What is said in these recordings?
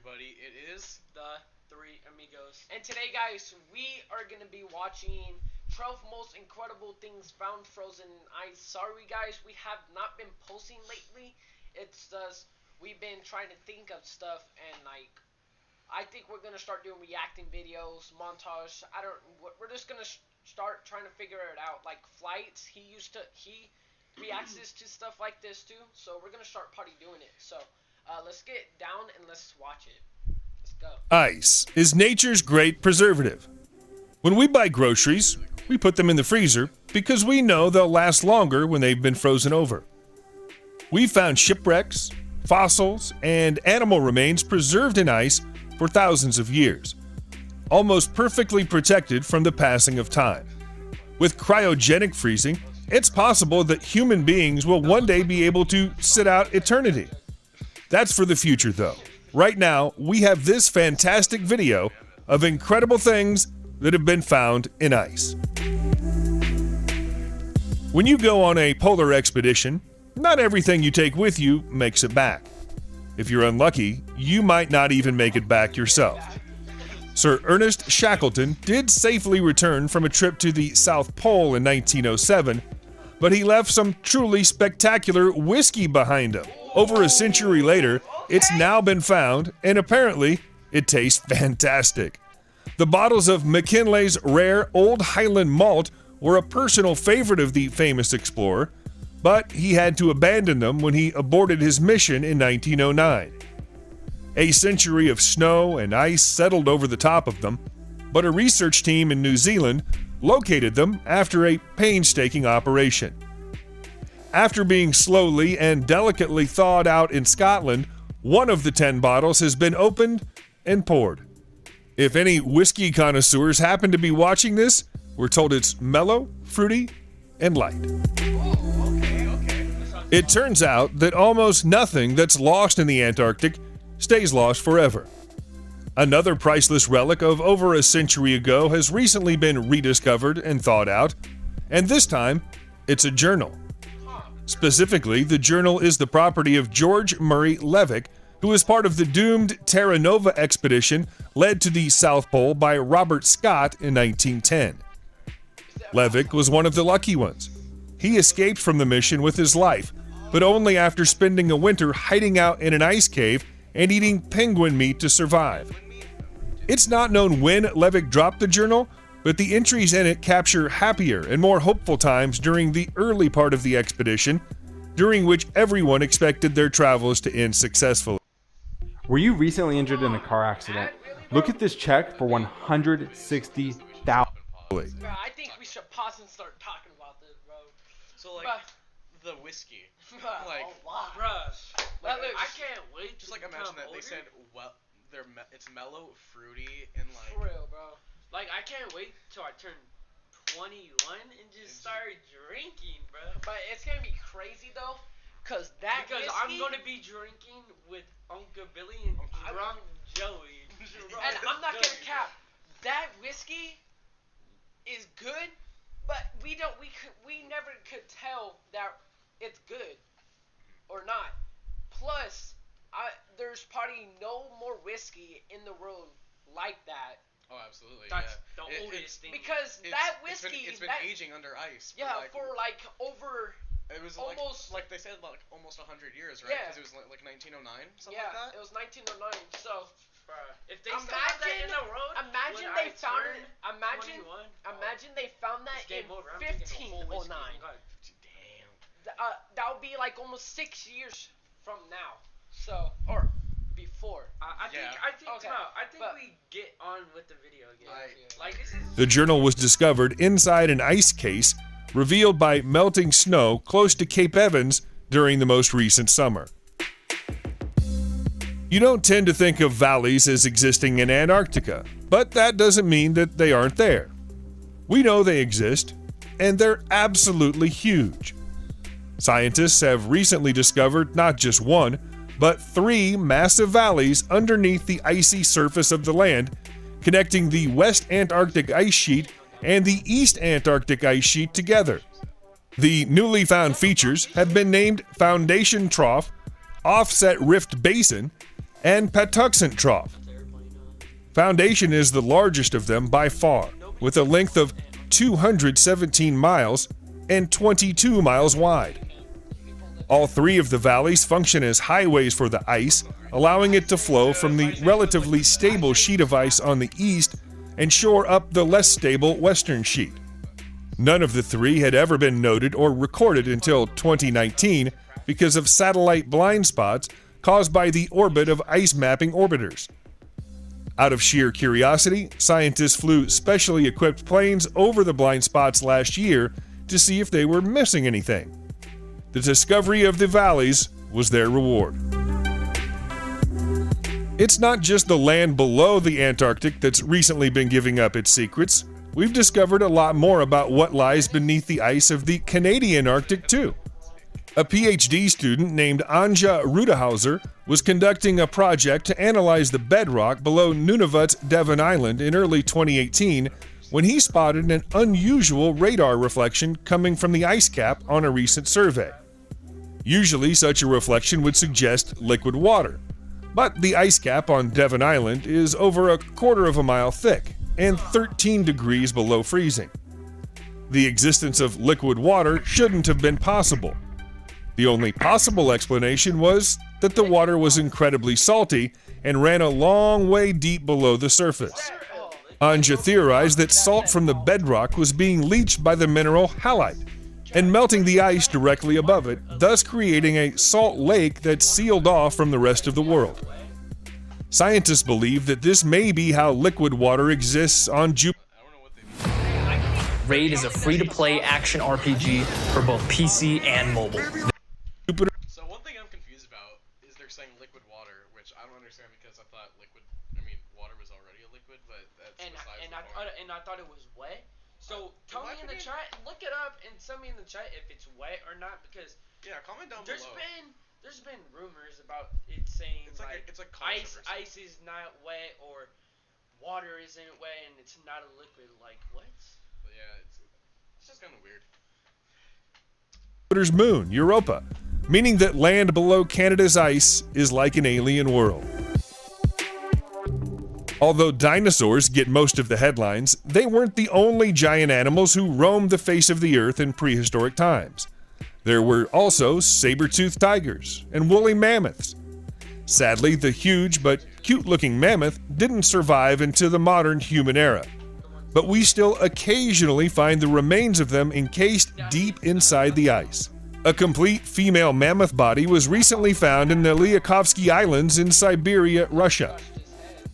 everybody. It is the Three Amigos. And today, guys, we are going to be watching 12 most incredible things found frozen in ice. Sorry, guys, we have not been posting lately. It's just we've been trying to think of stuff, and I think we're going to start doing reacting videos, montage. We're just going to start trying to figure it out. Like flights, he reacts to stuff like this too. So we're going to start doing it. So let's get down and let's watch it. Let's go. Ice is nature's great preservative. When we buy groceries, we put them in the freezer because we know they'll last longer when they've been frozen over. We've found shipwrecks, fossils, and animal remains preserved in ice for thousands of years, almost perfectly protected from the passing of time. With cryogenic freezing, it's possible that human beings will one day be able to sit out eternity. That's for the future, though. Right now, we have this fantastic video of incredible things that have been found in ice. When you go on a polar expedition, not everything you take with you makes it back. If you're unlucky, you might not even make it back yourself. Sir Ernest Shackleton did safely return from a trip to the South Pole in 1907, but he left some truly spectacular whiskey behind him. Over a century later, it's now been found, and apparently, it tastes fantastic. The bottles of McKinley's rare Old Highland malt were a personal favorite of the famous explorer, but he had to abandon them when he aborted his mission in 1909. A century of snow and ice settled over the top of them, but a research team in New Zealand located them after a painstaking operation. After being slowly and delicately thawed out in Scotland, one of the 10 bottles has been opened and poured. If any whiskey connoisseurs happen to be watching this, we're told it's mellow, fruity, and light. It turns out that almost nothing that's lost in the Antarctic stays lost forever. Another priceless relic of over a century ago has recently been rediscovered and thawed out, and this time, it's a journal. Specifically, the journal is the property of George Murray Levick, who was part of the doomed Terra Nova expedition led to the South Pole by Robert Scott in 1910. Levick was one of the lucky ones. He escaped from the mission with his life, but only after spending a winter hiding out in an ice cave and eating penguin meat to survive. It's not known when Levick dropped the journal, but the entries in it capture happier and more hopeful times during the early part of the expedition, during which everyone expected their travels to end successfully. Were you recently injured in a car accident? Look at this check for $160,000. Bro, I think we should pause and start talking about this, bro. so like the whiskey. Like, Bro, I can't wait. just like imagine that they said it's mellow, fruity, and like For real, bro. Like, I can't wait till I turn 21 and just start drinking, bro. But it's gonna be crazy though, because whiskey, I'm gonna be drinking with Uncle Billy and drunk Joey. and I'm not gonna cap. That whiskey is good, but we never could tell that it's good or not. Plus, there's probably no more whiskey in the world like that. oh, absolutely. That's yeah. the oldest thing. Because that whiskey, it's been aging under ice. for like over. It was almost like they said like almost 100 years, right? Yeah. Because it was like 1909, something Yeah, like that. it was 1909. So If they still have that in the road, imagine when they I found turn it. Imagine they found that it's in game over. I'm drinking a whole 1509. whiskey. Damn. That would be like almost 6 years from now. So, or before. I think Okay. But we get on with the video again. Like This is The journal was discovered inside an ice case revealed by melting snow close to Cape Evans during the most recent summer. You don't tend to think of valleys as existing in Antarctica, but that doesn't mean that they aren't there. We know they exist, and they're absolutely huge. Scientists have recently discovered not just one, but 3 massive valleys underneath the icy surface of the land, connecting the West Antarctic ice sheet and the East Antarctic ice sheet together. The newly found features have been named Foundation Trough, Offset Rift Basin, and Patuxent Trough. Foundation is the largest of them by far, with a length of 217 miles and 22 miles wide. All three of the valleys function as highways for the ice, allowing it to flow from the relatively stable sheet of ice on the east and shore up the less stable western sheet. None of the three had ever been noted or recorded until 2019 because of satellite blind spots caused by the orbit of ice mapping orbiters. Out of sheer curiosity, scientists flew specially equipped planes over the blind spots last year to see if they were missing anything. The discovery of the valleys was their reward. It's not just the land below the Antarctic that's recently been giving up its secrets. We've discovered a lot more about what lies beneath the ice of the Canadian Arctic, too. A PhD student named Anja Rudehauser was conducting a project to analyze the bedrock below Nunavut's Devon Island in early 2018 when he spotted an unusual radar reflection coming from the ice cap on a recent survey. Usually, such a reflection would suggest liquid water, but the ice cap on Devon Island is over a quarter of a mile thick and 13 degrees below freezing. The existence of liquid water shouldn't have been possible. The only possible explanation was that the water was incredibly salty and ran a long way deep below the surface. Anja theorized that salt from the bedrock was being leached by the mineral halite and melting the ice directly above it, thus creating a salt lake that's sealed off from the rest of the world. Scientists believe that this may be how liquid water exists on Jupiter. Raid is a free-to-play action RPG for both PC and mobile. So one thing I'm confused about is they're saying liquid water, which I don't understand because I thought water was already a liquid, but that's I thought it was wet. So tell me in the chat, look it up and tell me in the chat if it's wet or not, because comment down there's below. There's been rumors about it saying It's like ice is not wet or water isn't wet and it's not a liquid. Like what? But yeah, it's just kind of weird. Jupiter's moon, Europa, meaning that land below Canada's ice is like an alien world. Although dinosaurs get most of the headlines, they weren't the only giant animals who roamed the face of the earth in prehistoric times. There were also saber-toothed tigers and woolly mammoths. Sadly, the huge but cute-looking mammoth didn't survive into the modern human era, but we still occasionally find the remains of them encased deep inside the ice. A complete female mammoth body was recently found in the Lyakhovsky Islands in Siberia, Russia.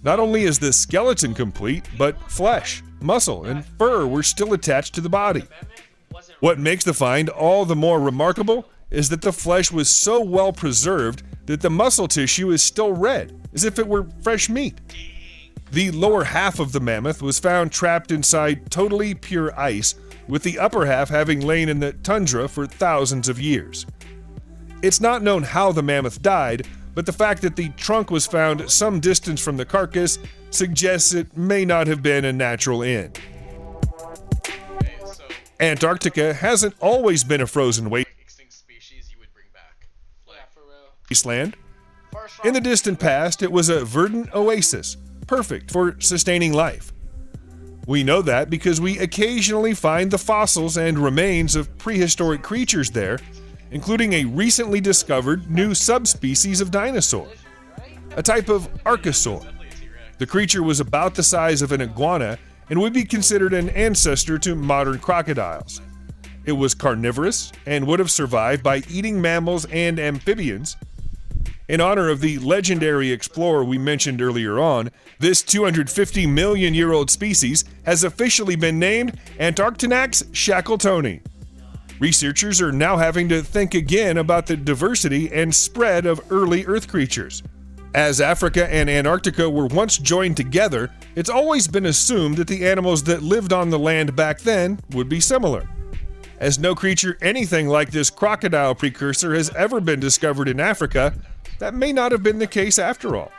Not only is the skeleton complete, but flesh, muscle, and fur were still attached to the body. What makes the find all the more remarkable is that the flesh was so well preserved that the muscle tissue is still red, as if it were fresh meat. The lower half of the mammoth was found trapped inside totally pure ice, with the upper half having lain in the tundra for thousands of years. It's not known how the mammoth died, but the fact that the trunk was found some distance from the carcass suggests it may not have been a natural end. Antarctica hasn't always been a frozen Extinct species you would bring back. wasteland. In the distant past, it was a verdant oasis, perfect for sustaining life. We know that because we occasionally find the fossils and remains of prehistoric creatures there, including a recently discovered new subspecies of dinosaur, a type of archosaur. The creature was about the size of an iguana and would be considered an ancestor to modern crocodiles. It was carnivorous and would have survived by eating mammals and amphibians. In honor of the legendary explorer we mentioned earlier on, this 250-million-year-old species has officially been named Antarctinax shackletoni. Researchers are now having to think again about the diversity and spread of early Earth creatures. As Africa and Antarctica were once joined together, it's always been assumed that the animals that lived on the land back then would be similar. As no creature anything like this crocodile precursor has ever been discovered in Africa, that may not have been the case after all.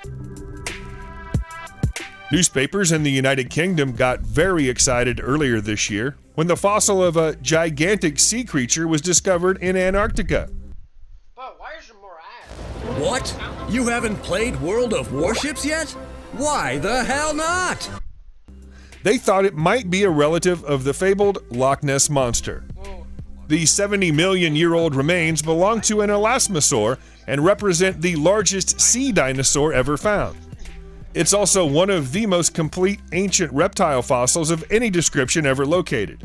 Newspapers in the United Kingdom got very excited earlier this year when the fossil of a gigantic sea creature was discovered in Antarctica. But why is there more ads? What? You haven't played World of Warships yet? Why the hell not? They thought it might be a relative of the fabled Loch Ness Monster. The 70-million-year-old remains belong to an elasmosaur and represent the largest sea dinosaur ever found. It's also one of the most complete ancient reptile fossils of any description ever located.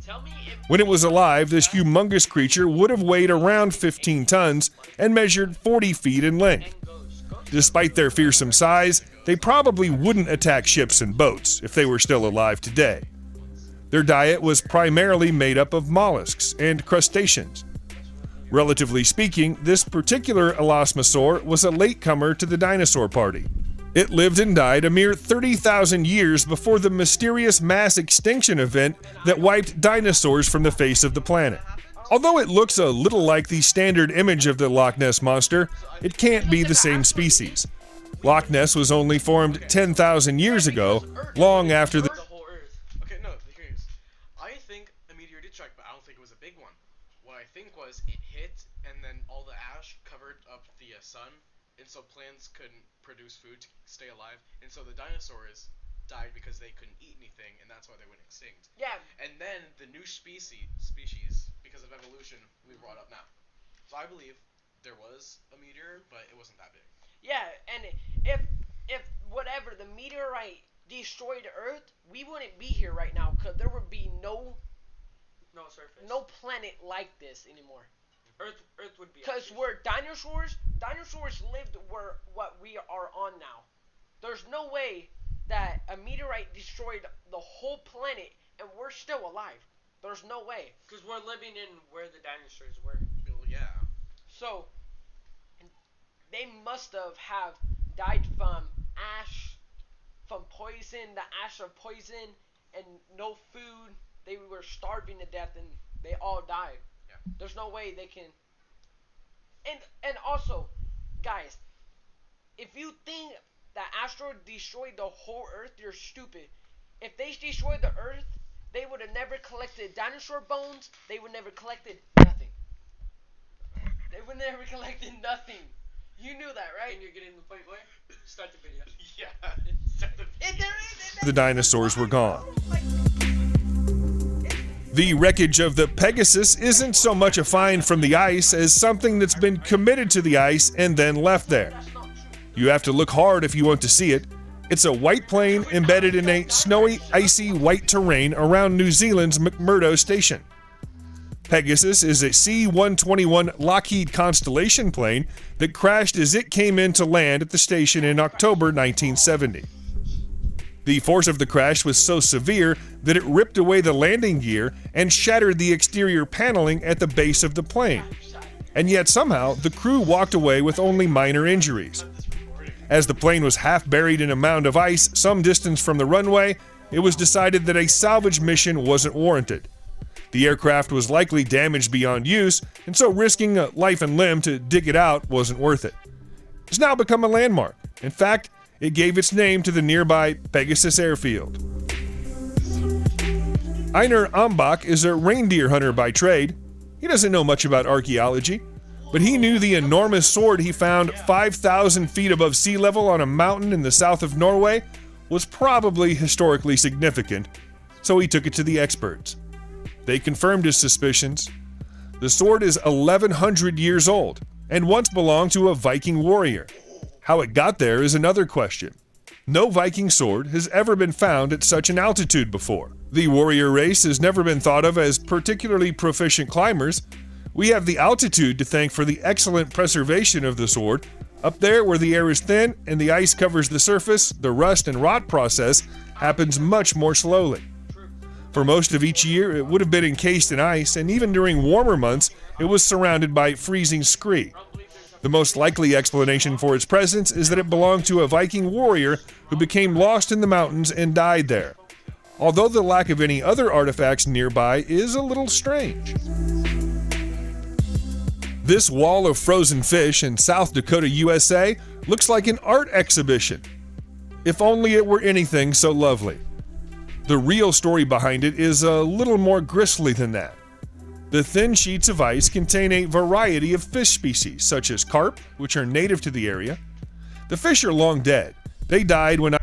When it was alive, this humongous creature would have weighed around 15 tons and measured 40 feet in length. Despite their fearsome size, they probably wouldn't attack ships and boats if they were still alive today. Their diet was primarily made up of mollusks and crustaceans. Relatively speaking, this particular elasmosaur was a latecomer to the dinosaur party. It lived and died a mere 30,000 years before the mysterious mass extinction event that wiped dinosaurs from the face of the planet. Although it looks a little like the standard image of the Loch Ness Monster, it can't be the same species. Loch Ness was only formed 10,000 years ago, long after the Okay, no, here's. I think a meteor did strike, but I don't think it was a big one. What I think was it hit, and then all the ash covered up the sun, and so plants couldn't produce food to stay alive, and so the dinosaurs died because they couldn't eat anything, and that's why they went extinct. Yeah. And then the new species, because of evolution, we brought up now. So I believe there was a meteor, but it wasn't that big. Yeah, and if whatever the meteorite destroyed Earth, we wouldn't be here right now because there would be no surface. no planet like this anymore. Earth would be. Because we're dinosaurs lived where what we are on now. There's no way that a meteorite destroyed the whole planet and we're still alive. There's no way. Because we're living in where the dinosaurs were. Well, yeah. So they must have died from ash, from poison, the ash of poison, and no food. They were starving to death and they all died. Yeah. There's no way they can. And also, guys, if you think that asteroid destroyed the whole Earth, you're stupid. If they destroyed the Earth, they would have never collected dinosaur bones. They would never collected nothing. They would never collected nothing. You knew that, right? And you're getting the point where? Start the video. Yeah. Start the If there is, the dinosaurs were gone. The wreckage of the Pegasus isn't so much a find from the ice as something that's been committed to the ice and then left there. You have to look hard if you want to see it. It's a white plane embedded in a snowy, icy white terrain around New Zealand's McMurdo Station. Pegasus is a C-121 Lockheed Constellation plane that crashed as it came in to land at the station in October 1970. The force of the crash was so severe that it ripped away the landing gear and shattered the exterior paneling at the base of the plane. And yet somehow, the crew walked away with only minor injuries. As the plane was half buried in a mound of ice some distance from the runway, it was decided that a salvage mission wasn't warranted. The aircraft was likely damaged beyond use, and so risking a life and limb to dig it out wasn't worth it. It's now become a landmark. In fact, it gave its name to the nearby Pegasus Airfield. Einar Ambach is a reindeer hunter by trade. He doesn't know much about archaeology, but he knew the enormous sword he found 5,000 feet above sea level on a mountain in the south of Norway was probably historically significant, so he took it to the experts. They confirmed his suspicions. The sword is 1,100 years old and once belonged to a Viking warrior. How it got there is another question. No Viking sword has ever been found at such an altitude before. The warrior race has never been thought of as particularly proficient climbers. We have the altitude to thank for the excellent preservation of the sword. Up there where the air is thin and the ice covers the surface, the rust and rot process happens much more slowly. For most of each year, it would have been encased in ice, and even during warmer months, it was surrounded by freezing scree. The most likely explanation for its presence is that it belonged to a Viking warrior who became lost in the mountains and died there. Although the lack of any other artifacts nearby is a little strange. This wall of frozen fish in South Dakota, USA looks like an art exhibition. If only it were anything so lovely. The real story behind it is a little more grisly than that. The thin sheets of ice contain a variety of fish species, such as carp, which are native to the area, The fish are long dead. They died when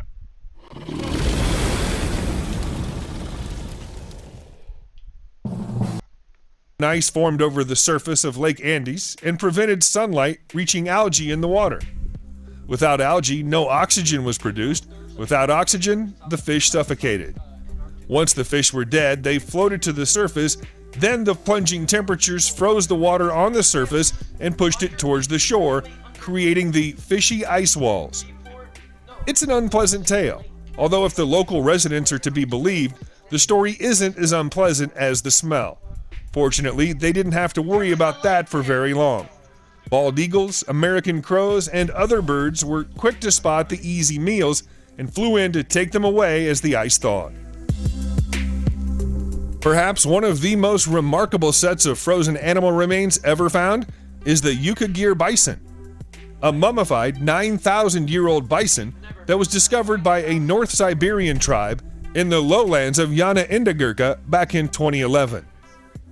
ice formed over the surface of Lake Andes and prevented sunlight reaching algae in the water. Without algae, no oxygen was produced. Without oxygen, the fish suffocated. Once the fish were dead, they floated to the surface. Then the plunging temperatures froze the water on the surface and pushed it towards the shore, creating the fishy ice walls. It's an unpleasant tale, although if the local residents are to be believed, the story isn't as unpleasant as the smell. Fortunately, they didn't have to worry about that for very long. Bald eagles, American crows, and other birds were quick to spot the easy meals and flew in to take them away as the ice thawed. Perhaps one of the most remarkable sets of frozen animal remains ever found is the Yukagir bison, a mummified 9,000-year-old bison that was discovered by a North Siberian tribe in the lowlands of Yana Indigirka back in 2011.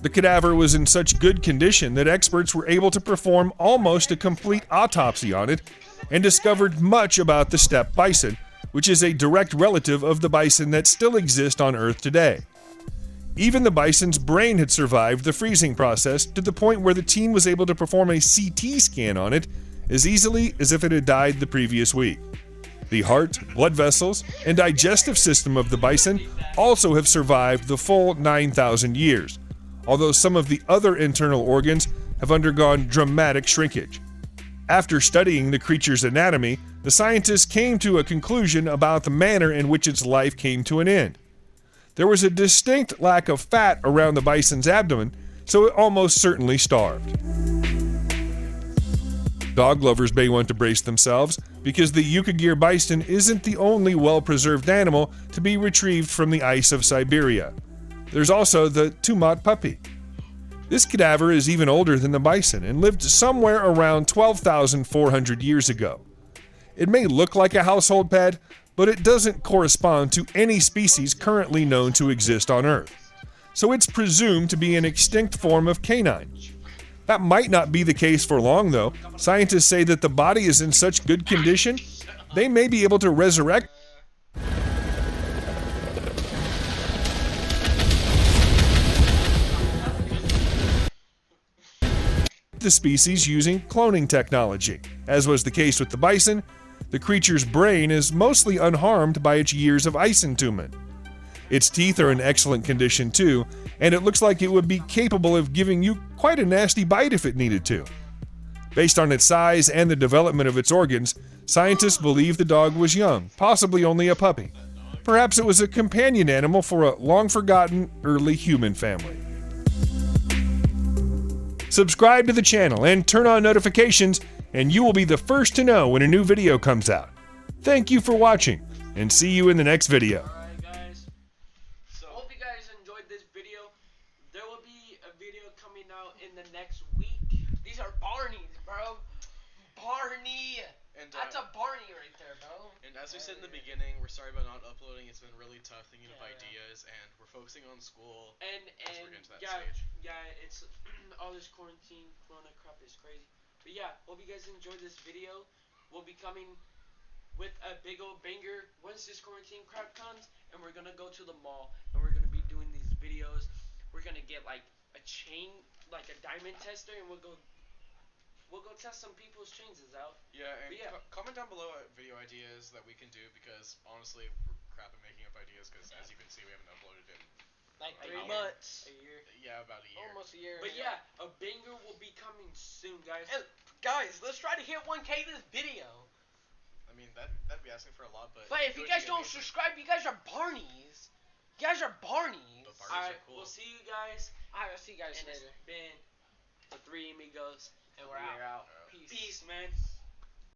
The cadaver was in such good condition that experts were able to perform almost a complete autopsy on it and discovered much about the steppe bison, which is a direct relative of the bison that still exist on Earth today. Even the bison's brain had survived the freezing process to the point where the team was able to perform a CT scan on it as easily as if it had died the previous week. The heart, blood vessels, and digestive system of the bison also have survived the full 9,000 years, although some of the other internal organs have undergone dramatic shrinkage. After studying the creature's anatomy, the scientists came to a conclusion about the manner in which its life came to an end. There was a distinct lack of fat around the bison's abdomen, so it almost certainly starved. Dog lovers may want to brace themselves, because the Yukagir bison isn't the only well-preserved animal to be retrieved from the ice of Siberia. There's also the Tumat puppy. This cadaver is even older than the bison and lived somewhere around 12,400 years ago. It may look like a household pet, but it doesn't correspond to any species currently known to exist on Earth. So it's presumed to be an extinct form of canine. That might not be the case for long, though. Scientists say that the body is in such good condition, they may be able to resurrect the species using cloning technology. As was the case with the bison, the creature's brain is mostly unharmed by its years of ice entombment. Its teeth are in excellent condition too, and it looks like it would be capable of giving you quite a nasty bite if it needed to. Based on its size and the development of its organs, scientists believe the dog was young, possibly only a puppy. Perhaps it was a companion animal for a long-forgotten early human family. Subscribe to the channel and turn on notifications, and you will be the first to know when a new video comes out. Thank you for watching, and see you in the next video. Alright guys, so hope you guys enjoyed this video. There will be a video coming out in the next week. These are Barneys, bro. Barney. And, That's a Barney right there, bro. And as we said in the beginning, we're sorry about not uploading. It's been really tough thinking of ideas, and we're focusing on school. And we're getting to that yeah, stage. yeah, it's all this quarantine, corona crap is crazy. But yeah, hope you guys enjoyed this video. We'll be coming with a big old banger once this quarantine crap comes, and we're gonna go to the mall and we're gonna be doing these videos. We're gonna get like a chain, like a diamond tester, and we'll go test some people's chains out. Yeah, and yeah. Comment down below video ideas that we can do, because honestly, we're crap at making up ideas, because as you can see, we haven't uploaded in Like a 3 year. months. A year. Yeah, about a year. Almost a year. But yeah, a banger will be coming soon, guys. And guys, let's try to hit 1K this video. I mean, that'd be asking for a lot, but But if it you would guys be don't amazing. subscribe, you guys are Barneys. You guys are Barneys. But Barneys Alright, are cool. we'll see you guys. Alright, I'll see you guys And it's later. been the Three Amigos, And we're out. out. Peace, man.